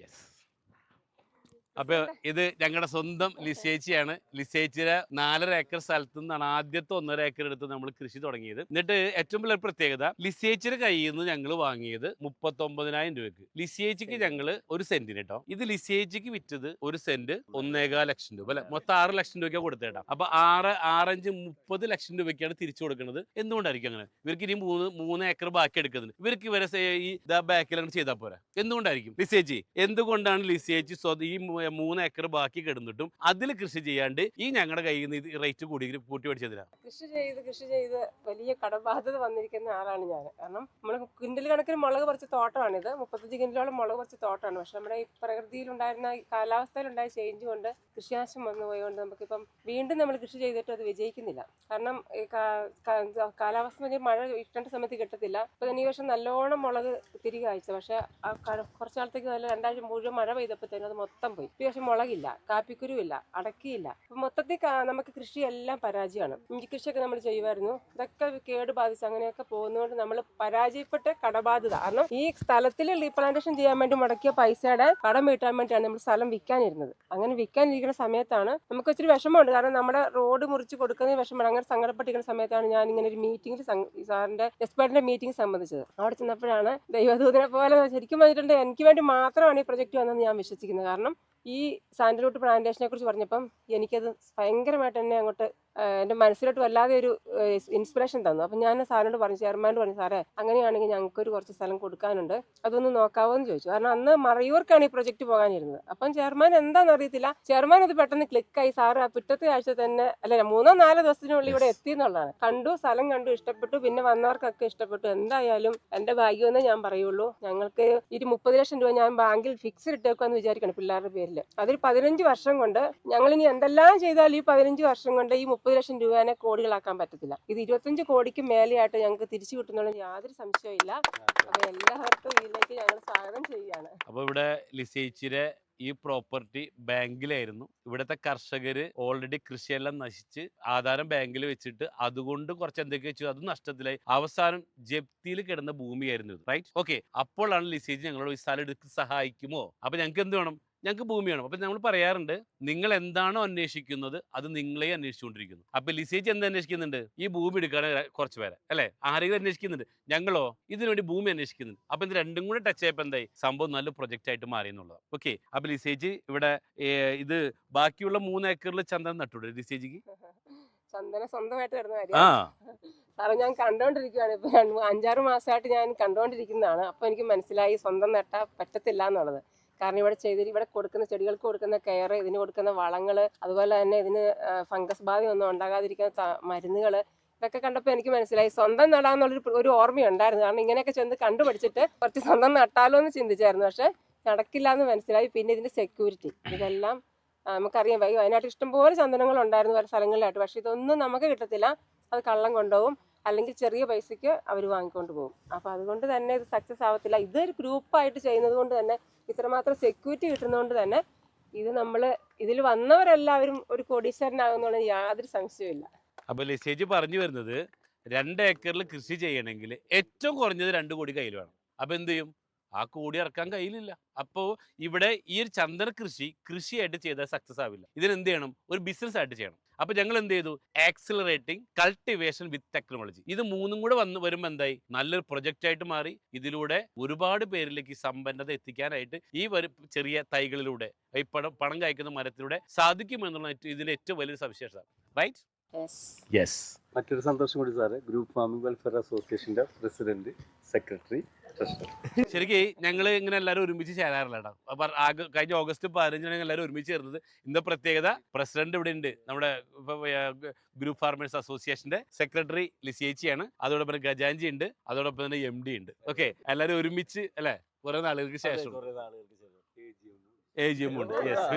Yes. അപ്പൊ ഇത് ഞങ്ങളുടെ സ്വന്തം ലിസേച്ചിയാണ്. ലിസേച്ചിയുടെ 4.5 ഏക്കർ സ്ഥലത്തു നിന്നാണ് ആദ്യത്തെ 1.5 ഏക്കർ എടുത്ത് നമ്മൾ കൃഷി തുടങ്ങിയത്. എന്നിട്ട് ഏറ്റവും വലിയ പ്രത്യേകത, ലിസേച്ചിയുടെ കയ്യിൽ നിന്ന് ഞങ്ങൾ വാങ്ങിയത് 39,000 രൂപയ്ക്ക്. ലിസേച്ചിക്ക് ഞങ്ങൾ ഒരു സെന്റിന് കേട്ടോ, ഇത് ലിസേച്ചിക്ക് വിറ്റത് ഒരു സെന്റ് 1.25 ലക്ഷം രൂപ അല്ലെ, മൊത്തം 6 ലക്ഷം രൂപയ്ക്ക് കൊടുത്തേട്ടാ. അപ്പൊ 6 ലക്ഷം രൂപയ്ക്കാണ് തിരിച്ചു കൊടുക്കുന്നത്. എന്തുകൊണ്ടായിരിക്കും അങ്ങനെ? ഇവർക്ക് ഇനി 3 ഏക്കർ ബാക്കി എടുക്കുന്നുണ്ട്. ഇവർക്ക് ഇവരെ ഈ ബാക്കിലാണ് ചെയ്താൽ പോരാ. എന്തുകൊണ്ടായിരിക്കും? ലിസേച്ചി, എന്തുകൊണ്ടാണ് ലിസേച്ചി ഈ 3 ഏക്കർ ബാക്കി കിടന്നിട്ടും അതിൽ കൃഷി ചെയ്യാണ്ട് ഈ ഞങ്ങളുടെ കയ്യിൽ നിന്ന് ഇത് റേറ്റ് കൂട്ടി മേടിച്ചതിനാ? കൃഷി ചെയ്ത് വലിയ കടബാധ്യത വന്നിരിക്കുന്ന ആളാണ് ഞാൻ. കാരണം നമ്മൾ കിൻഡൽ കണക്കിന് മുളക് പറിച്ച തോട്ടമാണിത്. 35 കിൻഡലോളം മുളക് പറിച്ച തോട്ടമാണ്. പക്ഷെ നമ്മുടെ ഈ പ്രകൃതിയിലുണ്ടായിരുന്ന കാലാവസ്ഥയിലുണ്ടായ ചേഞ്ച് കൊണ്ട് കൃഷിനാശം വന്നു പോയതുകൊണ്ട് നമുക്കിപ്പം വീണ്ടും നമ്മൾ കൃഷി ചെയ്തിട്ട് അത് വിജയിക്കുന്നില്ല. കാരണം കാലാവസ്ഥ മഴ ഇഷ്ടേണ്ട സമയത്ത് കിട്ടത്തില്ല. ഇപ്പൊ ഈ വർഷം നല്ലോണം മുളക് തിരികെ അയച്ചു. പക്ഷെ കുറച്ചു കാലത്തേക്ക് നല്ല 2 ആഴ്ച മുഴുവൻ മഴ പെയ്തപ്പോഴത്തേനും അത് മൊത്തം പോയി. ഈ വർഷം മുളകില്ല, കാപ്പിക്കുരുവില്ല, അടക്കിയില്ല. അപ്പൊ മൊത്തത്തിൽ നമുക്ക് കൃഷിയെല്ലാം പരാജയമാണ്. ഇഞ്ചി കൃഷിയൊക്കെ നമ്മൾ ചെയ്യുമായിരുന്നു, ഇതൊക്കെ കേട് ബാധിച്ച് അങ്ങനെയൊക്കെ പോകുന്നതുകൊണ്ട് നമ്മൾ പരാജയപ്പെട്ട കടബാധ്യത. കാരണം ഈ സ്ഥലത്തിൽ റീപ്ലാന്റേഷൻ ചെയ്യാൻ വേണ്ടി മുടക്കിയ പൈസയുടെ കടം വീട്ടാൻ വേണ്ടിയാണ് നമ്മൾ സ്ഥലം വിൽക്കാനിരുന്നത്. അങ്ങനെ വിൽക്കാനിരിക്കുന്ന സമയത്താണ് നമുക്ക് ഇച്ചിരി വിഷമമുണ്ട്. കാരണം നമ്മുടെ റോഡ് മുറിച്ച് കൊടുക്കുന്ന വിഷമമാണ്. അങ്ങനെ സങ്കടപ്പെട്ടിരിക്കുന്ന സമയത്താണ് ഞാൻ ഇങ്ങനെ ഒരു മീറ്റിംഗിൽ സാറിന്റെ എക്സ്പേർട്ടിന്റെ മീറ്റിംഗ് സംബന്ധിച്ചത്. അവിടെ ചെന്നപ്പോഴാണ് ദൈവദൂതനെ പോലെ ശരിക്കും പറഞ്ഞിട്ടുണ്ട് എനിക്ക് വേണ്ടി മാത്രമാണ് ഈ പ്രൊജക്ട് വന്നതെന്ന് ഞാൻ വിശ്വസിക്കുന്നത്. കാരണം ഈ സാൻഡൽവുഡ് പ്ലാന്റേഷനെ കുറിച്ച് പറഞ്ഞപ്പം എനിക്കത് ഭയങ്കരമായിട്ട് തന്നെ അങ്ങോട്ട് എൻ്റെ മനസ്സിലോട്ട് വല്ലാതെ ഒരു ഇൻസ്പിറേഷൻ തന്നു. അപ്പം ഞാൻ സാറിനോട് പറഞ്ഞു, ചെയർമാനോട് പറഞ്ഞു, സാറേ അങ്ങനെയാണെങ്കിൽ ഞങ്ങൾക്കൊരു കുറച്ച് സ്ഥലം കൊടുക്കാനുണ്ട്, അതൊന്ന് നോക്കാവോ എന്ന് ചോദിച്ചു. കാരണം അന്ന് മറയൂർക്കാണ് ഈ പ്രൊജക്ട് പോകാനിരുന്നത്. അപ്പം ചെയർമാൻ എന്താണെന്ന് അറിയത്തില്ല, ചെയർമാൻ അത് പെട്ടെന്ന് ക്ലിക്കായി. സാറ് ആ പിറ്റത്തെ ആഴ്ച തന്നെ അല്ല 3-4 ദിവസത്തിനുള്ളിൽ ഇവിടെ എത്തി എന്നുള്ളതാണ്. കണ്ടു, സ്ഥലം കണ്ടു, ഇഷ്ടപ്പെട്ടു. പിന്നെ വന്നവർക്കൊക്കെ ഇഷ്ടപ്പെട്ടു. എന്തായാലും എൻ്റെ ഭാഗ്യമെന്നേ ഞാൻ പറയുള്ളൂ. ഞങ്ങൾക്ക് 30 ലക്ഷം രൂപ ഞാൻ ബാങ്കിൽ ഫിക്സ്ഡ് ഇട്ടേക്കുമെന്ന് വിചാരിക്കണം പിള്ളേരുടെ പേരിൽ. അതിൽ 15 വർഷം കൊണ്ട് ഞങ്ങളിനി എന്തെല്ലാം ചെയ്താലും ഈ 15 വർഷം കൊണ്ട് ഈ 30 ലക്ഷം രൂപേനെ കോടികളാക്കാൻ പറ്റത്തില്ല. ഇത് 25 കോടിക്ക് മേലെയായിട്ട് ഞങ്ങൾക്ക് തിരിച്ചു കിട്ടുന്നുള്ള യാതൊരു സംശയമില്ല. അപ്പൊ എല്ലാവർക്കും ഇതിലേക്ക് ഞങ്ങൾ സ്വാഗതം ചെയ്യുകയാണ്. അപ്പൊ ഇവിടെ ലിസേച്ചിയുടെ ഈ പ്രോപ്പർട്ടി ബാങ്കിലായിരുന്നു. ഇവിടുത്തെ കർഷകര് ഓൾറെഡി കൃഷിയെല്ലാം നശിച്ച് ആധാരം ബാങ്കിൽ വെച്ചിട്ട് അതുകൊണ്ട് കുറച്ച് എന്തൊക്കെ വെച്ചു, അത് നഷ്ടത്തിലായി. അവസാനം ജപ്തിയിൽ കിടന്ന ഭൂമിയായിരുന്നു ഇത്. Right, okay. അപ്പോഴാണ് ലിസേജ് ഞങ്ങളോട് ഈ സ്ഥലം എടുത്ത് സഹായിക്കുമോ? അപ്പൊ ഞങ്ങൾക്ക് എന്ത് വേണം? ഞങ്ങൾക്ക് ഭൂമി വേണം. അപ്പൊ നമ്മൾ പറയാറുണ്ട്, നിങ്ങൾ എന്താണോ അന്വേഷിക്കുന്നത് അത് നിങ്ങളെ അന്വേഷിച്ചുകൊണ്ടിരിക്കുന്നു. അപ്പൊ ലിസേജ് എന്താ അന്വേഷിക്കുന്നുണ്ട്? ഈ ഭൂമി എടുക്കാൻ കുറച്ച് പേരെ അല്ലെ, ആരെങ്കിലും അന്വേഷിക്കുന്നുണ്ട്. ഞങ്ങളോ ഇതിനുവേണ്ടി ഭൂമി അന്വേഷിക്കുന്നുണ്ട്. അപ്പൊ ഇത് രണ്ടും കൂടെ ടച്ച് ആയപ്പോ എന്തായി, സംഭവം നല്ല പ്രൊജക്റ്റ് ആയിട്ട് മാറി എന്നുള്ളത്. ഓക്കെ. അപ്പൊ ലിസേജ് ഇവിടെ ഇത് ബാക്കിയുള്ള 3 ഏക്കറിൽ ചന്ദനം നട്ടൂടെ ലിസേജിക്ക്? ചന്ദനം സ്വന്തമായിട്ട് കിടന്ന കാര്യം സാറേ ഞാൻ കണ്ടോണ്ടിരിക്കുകയാണ്. ഇപ്പൊ 5-6 മാസമായിട്ട് ഞാൻ കണ്ടോണ്ടിരിക്കുന്നതാണ്. അപ്പൊ എനിക്ക് മനസ്സിലായി സ്വന്തം നട്ടാ പറ്റത്തില്ല എന്നുള്ളത്. കാരണം ഇവിടെ കൊടുക്കുന്ന ചെടികൾക്ക് കൊടുക്കുന്ന കെയർ, ഇതിന് കൊടുക്കുന്ന വളങ്ങൾ, അതുപോലെ തന്നെ ഇതിന് ഫംഗസ് ബാധയൊന്നും ഉണ്ടാകാതിരിക്കുന്ന മരുന്നുകൾ, ഇതൊക്കെ കണ്ടപ്പോൾ എനിക്ക് മനസ്സിലായി സ്വന്തം നടാന്നുള്ളൊരു ഓർമ്മയുണ്ടായിരുന്നു. കാരണം ഇങ്ങനെയൊക്കെ ചെന്ന് കണ്ടുപഠിച്ചിട്ട് കുറച്ച് സ്വന്തം നട്ടാലോ എന്ന് ചിന്തിച്ചായിരുന്നു. പക്ഷെ നടക്കില്ല എന്ന് മനസ്സിലായി. പിന്നെ ഇതിന്റെ സെക്യൂരിറ്റി, ഇതെല്ലാം നമുക്കറിയാം. വയനാട്ടിൽ ഇഷ്ടംപോലെ ചന്ദനങ്ങൾ ഉണ്ടായിരുന്നു പല സ്ഥലങ്ങളിലായിട്ട്. പക്ഷെ ഇതൊന്നും നമുക്ക് കിട്ടത്തില്ല. അത് കള്ളം കൊണ്ടുപോകും, അല്ലെങ്കിൽ ചെറിയ പൈസയ്ക്ക് അവർ വാങ്ങിക്കൊണ്ട് പോകും. അപ്പോൾ അതുകൊണ്ട് തന്നെ ഇത് സക്സസ് ആവത്തില്ല. ഇതൊരു ഗ്രൂപ്പായിട്ട് ചെയ്യുന്നത് കൊണ്ട് തന്നെ, ഇത്രമാത്രം സെക്യൂരിറ്റി കിട്ടുന്നതുകൊണ്ട് തന്നെ ഇത് ഇതിൽ വന്നവരെല്ലാവരും ഒരു കോടീശ്വരനാകുന്നുള്ള യാതൊരു സംശയമില്ല. അപ്പൊ ലിസേജ് പറഞ്ഞു വരുന്നത്, 2 ഏക്കറിൽ കൃഷി ചെയ്യണമെങ്കിൽ ഏറ്റവും കുറഞ്ഞത് 2 കോടി കയ്യിൽ വേണം. അപ്പൊ എന്ത് ചെയ്യും? ആ കോടി ഇറക്കാൻ കയ്യിലില്ല. അപ്പോൾ ഇവിടെ ഈ ഒരു ചന്ദന കൃഷിയായിട്ട് ചെയ്താൽ സക്സസ് ആവില്ല. ഇതിനെന്ത് ചെയ്യണം? ഒരു ബിസിനസ് ആയിട്ട് ചെയ്യണം. അപ്പൊ ഞങ്ങൾ എന്ത് ചെയ്തു? ആക്സിലറേറ്റിംഗ് കൾട്ടിവേഷൻ വിത്ത് ടെക്നോളജി. ഇത് 3ഉം കൂടെ വരുമ്പോൾ എന്തായി? നല്ലൊരു പ്രൊജക്റ്റ് ആയിട്ട് മാറി. ഇതിലൂടെ ഒരുപാട് പേരിലേക്ക് സമ്പന്നത എത്തിക്കാനായിട്ട് ഈ ചെറിയ തൈകളിലൂടെ, ഈ പണം കായ്ക്കുന്ന മരത്തിലൂടെ സാധിക്കുമെന്നുള്ള ഇതിന്റെ ഏറ്റവും വലിയൊരു സവിശേഷത. റൈറ്റ്? യെസ്. മറ്റൊരു സന്തോഷം കൂടി സാറ്, ഗ്രൂപ്പ് ഫാമിംഗ് വെൽഫെയർ അസോസിയേഷന്റെ പ്രസിഡന്റ്, സെക്രട്ടറി, ട്രഷറർ. ശരിക്കും ഞങ്ങൾ ഇങ്ങനെ എല്ലാവരും ഒരുമിച്ച് ചേരാറില്ല കേട്ടോ. അപ്പൊ കഴിഞ്ഞ ഓഗസ്റ്റ് 15 എല്ലാവരും ഒരുമിച്ച് ചേർന്നത്. ഇന്ന പ്രത്യേകത, പ്രസിഡന്റ് ഇവിടെ ഉണ്ട്, നമ്മുടെ ഗ്രൂപ്പ് ഫാർമേഴ്സ് അസോസിയേഷന്റെ സെക്രട്ടറി ലിസേച്ചിയാണ്. അതോടൊപ്പം ഗജാൻജി ഉണ്ട്, അതോടൊപ്പം തന്നെ MD ഉണ്ട്. ഓക്കെ, എല്ലാവരും ഒരുമിച്ച് അല്ലെ, കുറെ നാളുകൾക്ക് ശേഷം AGM ഉണ്ട്. യെസ്.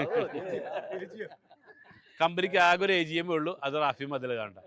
കമ്പനിക്ക് ആകെ ഒരു AGM ഉള്ളൂ, അത് റാഫി മതിൽ കാണണ്ട.